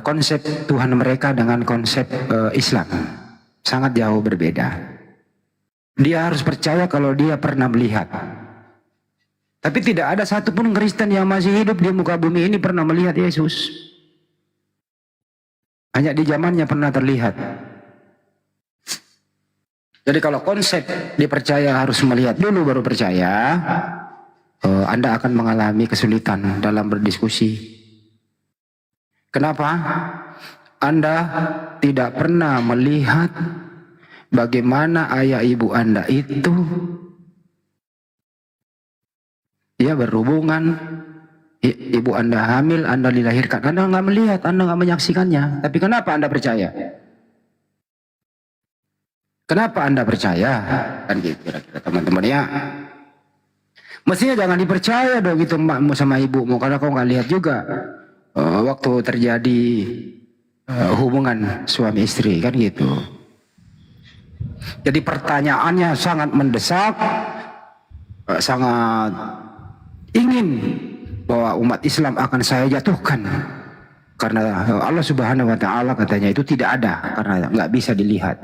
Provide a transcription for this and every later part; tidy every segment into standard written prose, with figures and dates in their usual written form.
konsep Tuhan mereka dengan konsep Islam sangat jauh berbeda. Dia harus percaya kalau dia pernah melihat. Tapi tidak ada satupun Kristen yang masih hidup di muka bumi ini pernah melihat Yesus. Hanya di zamannya pernah terlihat. Jadi kalau konsep dipercaya harus melihat dulu baru percaya, Anda akan mengalami kesulitan dalam berdiskusi. Kenapa? Anda tidak pernah melihat bagaimana ayah ibu Anda itu berhubungan, ibu Anda hamil, Anda dilahirkan. Anda nggak melihat, Anda nggak menyaksikannya. Tapi kenapa Anda percaya? Kenapa Anda percaya? Kan gitu kira-kira teman-teman ya. Mestinya jangan dipercaya dong gitu emakmu sama ibumu, karena kau nggak lihat juga waktu terjadi hubungan suami istri, kan gitu. Jadi pertanyaannya sangat mendesak, sangat ingin bahwa umat Islam akan saya jatuhkan karena Allah Subhanahu wa taala katanya itu tidak ada, karena nggak bisa dilihat.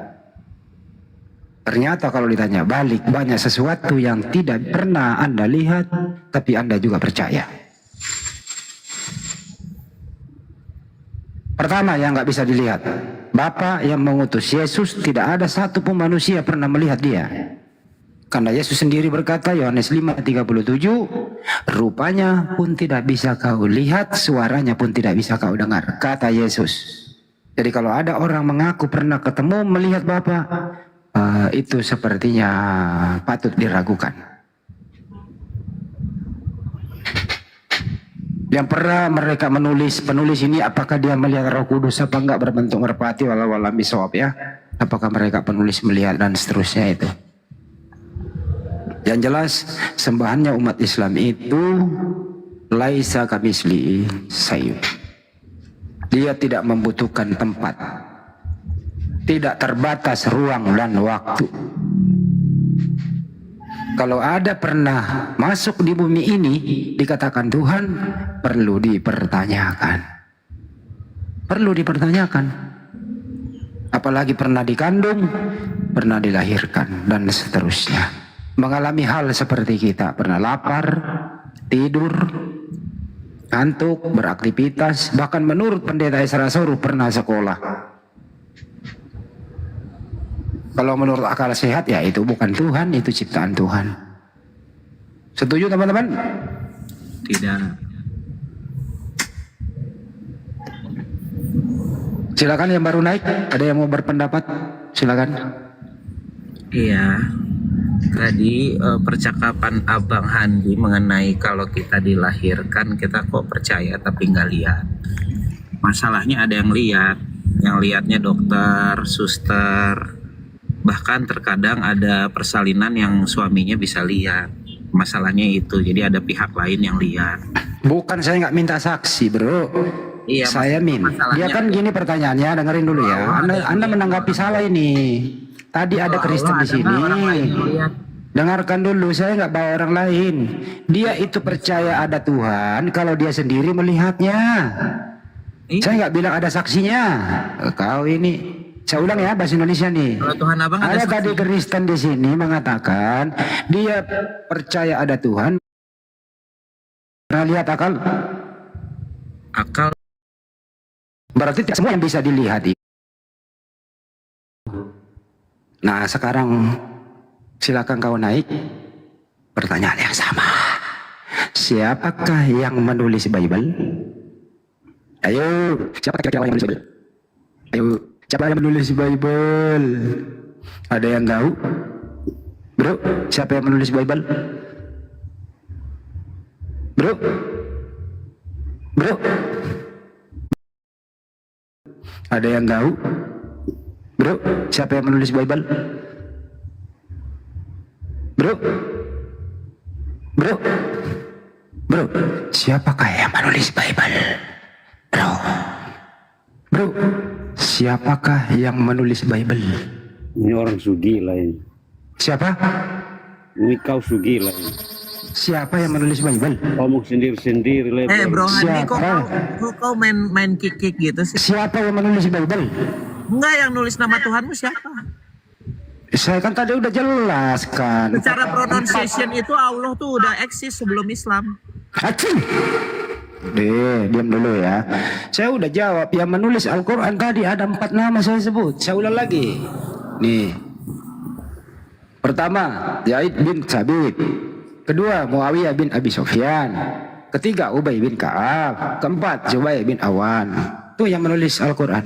Ternyata kalau ditanya balik, banyak sesuatu yang tidak pernah Anda lihat tapi Anda juga percaya. Pertama yang nggak bisa dilihat, Bapa yang mengutus Yesus, tidak ada satupun manusia pernah melihat dia. Karena Yesus sendiri berkata, Yohanes 5:37, rupanya pun tidak bisa kau lihat, suaranya pun tidak bisa kau dengar, kata Yesus. Jadi kalau ada orang mengaku pernah ketemu melihat Bapa, itu sepertinya patut diragukan. Yang pernah mereka penulis ini, apakah dia melihat Roh Kudus apa enggak berbentuk merpati, walau alam bisawab ya. Apakah mereka penulis melihat dan seterusnya itu. Yang jelas sembahannya umat Islam itu laisa kamisli sayyid. Dia tidak membutuhkan tempat. Tidak terbatas ruang dan waktu. Kalau ada pernah masuk di bumi ini, dikatakan Tuhan, perlu dipertanyakan. Perlu dipertanyakan. Apalagi pernah dikandung, pernah dilahirkan, dan seterusnya. Mengalami hal seperti kita, pernah lapar, tidur, ngantuk, beraktivitas, bahkan menurut Pendeta Esra Soruh pernah sekolah. Kalau menurut akal sehat ya itu bukan Tuhan, itu ciptaan Tuhan. Setuju teman-teman? Tidak. Silakan yang baru naik, ada yang mau berpendapat? Silakan. Iya. Tadi percakapan Abang Handi mengenai kalau kita dilahirkan kita kok percaya tapi nggak lihat. Masalahnya ada yang lihat, lihatnya dokter, suster, bahkan terkadang ada persalinan yang suaminya bisa lihat. Masalahnya itu, jadi ada pihak lain yang lihat. Bukan saya nggak minta saksi bro. Iya, saya dia kan gini pertanyaannya, dengerin dulu ya. Anda menanggapi salah ini. Tadi ada Kristen di sini. Dengarkan dulu, saya nggak bawa orang lain. Dia itu percaya ada Tuhan kalau dia sendiri melihatnya. Saya nggak bilang ada saksinya. Kau ini, saya ulang ya bahasa Indonesia nih. Kalau Tuhan Abang ada tadi Kristen di sini mengatakan dia percaya ada Tuhan. Pernah lihat akal? Akal. Berarti tidak semua yang bisa dilihat. Nah sekarang silakan kau naik. Pertanyaan yang sama. Siapakah yang menulis Bible? Ayo, siapa kira-kira yang menulis Bible? Ayo, siapa yang menulis Bible? Ada yang tahu? Bro, siapa yang menulis Bible? Bro? Bro? Ada yang tahu? Bro, siapa yang menulis Bible? Bro? Bro? Bro, siapakah yang menulis Bible? Bro? Bro, siapakah yang menulis Bible? Ini orang Sugi lah ini. Siapa? Ini kau Sugi lah ini. Siapa yang menulis Bible? Kamu sendiri-sendiri Bro Handi, kok Siapa? kau main kick gitu sih? Siapa yang menulis Bible? Enggak, yang nulis nama Tuhanmu siapa? Saya kan tadi udah jelaskan. Secara pronunciation itu Allah tuh udah eksis sebelum Islam. Acing. Diam dulu ya. Saya udah jawab. Yang menulis Al-Quran tadi ada 4 nama saya sebut. Saya ulang lagi. Nih. Pertama, Zaid bin Sabit. Kedua, Muawiyah bin Abi Sufyan. Ketiga, Ubay bin Ka'ab. Keempat, Zubair bin Awan. Itu yang menulis Al-Quran.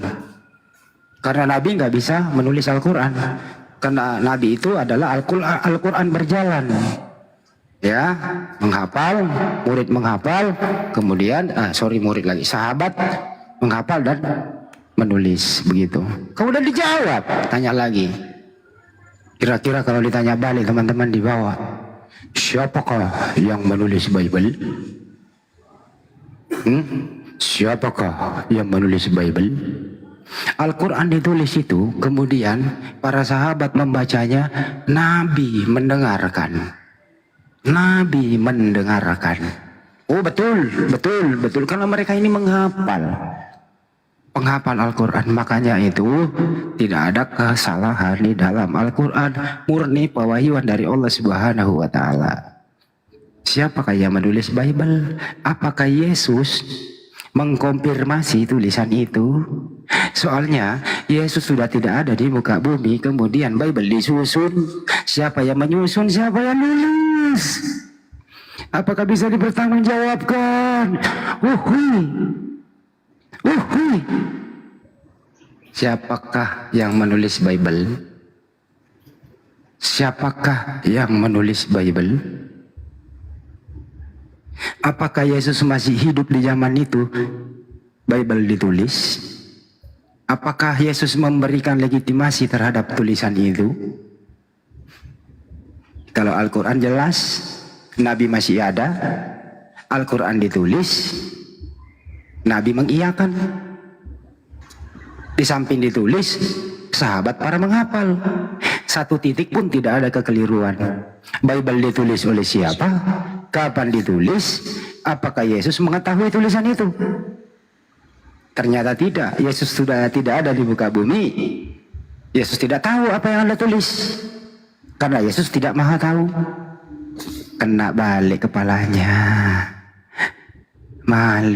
Karena Nabi nggak bisa menulis Al-Quran. Karena Nabi itu adalah Al-Quran berjalan. Ya, menghafal, murid menghafal, kemudian murid lagi, sahabat menghafal dan menulis begitu. Kemudian dijawab, tanya lagi. Kira-kira kalau ditanya balik teman-teman di bawah, siapakah yang menulis Bible? Siapakah yang menulis Bible? Al-Quran ditulis itu, kemudian para sahabat membacanya, Nabi mendengarkan. Nabi mendengarkan. Oh betul, karena mereka ini penghafal Al-Quran. Makanya itu tidak ada kesalahan di dalam Al-Quran, murni pewahyuan dari Allah Subhanahu wa Ta'ala. Siapakah yang menulis Bible? Apakah Yesus mengkonfirmasi tulisan itu? Soalnya Yesus sudah tidak ada di muka bumi, kemudian Bible disusun. Siapa yang menyusun, siapa yang nulis? Apakah bisa dipertanggungjawabkan? Siapakah yang menulis Bible? Siapakah yang menulis Bible? Apakah Yesus masih hidup di zaman itu Bible ditulis? Apakah Yesus memberikan legitimasi terhadap tulisan itu? Kalau Al-Quran jelas, Nabi masih ada, Al-Quran ditulis, Nabi mengiyakan. Di samping ditulis, sahabat para menghafal. Satu titik pun tidak ada kekeliruan. Bible ditulis oleh siapa? Kapan ditulis? Apakah Yesus mengetahui tulisan itu? Ternyata tidak. Yesus sudah tidak ada di muka bumi. Yesus tidak tahu apa yang Anda tulis. Karena Yesus tidak maha tahu. Kena balik kepalanya. Malu.